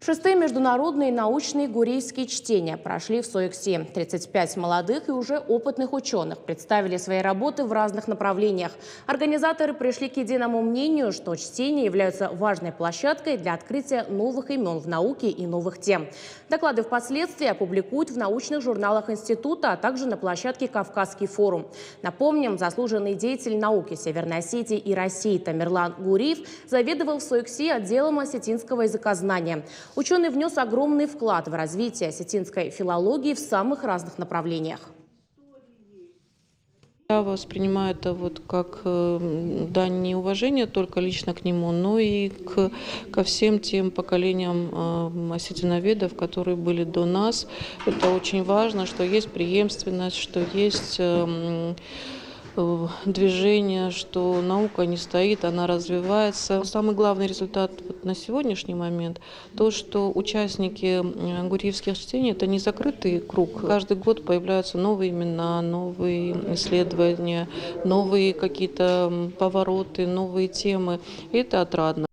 Шестые международные научные гурийские чтения прошли в СОЭКСе. 35 молодых и уже опытных ученых представили свои работы в разных направлениях. Организаторы пришли к единому мнению, что чтения являются важной площадкой для открытия новых имен в науке и новых тем. Доклады впоследствии опубликуют в научных журналах института, а также на площадке «Кавказский форум». Напомним, заслуженный деятель науки Северной Осетии и России Тамерлан Гуриев заведовал в СОЭКСе отделом осетинского языкознания. Ученый внес огромный вклад в развитие осетинской филологии в самых разных направлениях. Я воспринимаю это как дань не уважения только лично к нему, но и ко всем тем поколениям осетиноведов, которые были до нас. Это очень важно, что есть преемственность, что есть движение, что наука не стоит, она развивается. Самый главный результат на сегодняшний момент – то, что участники гуриевских чтений – это не закрытый круг. Каждый год появляются новые имена, новые исследования, новые какие-то повороты, новые темы. И это отрадно.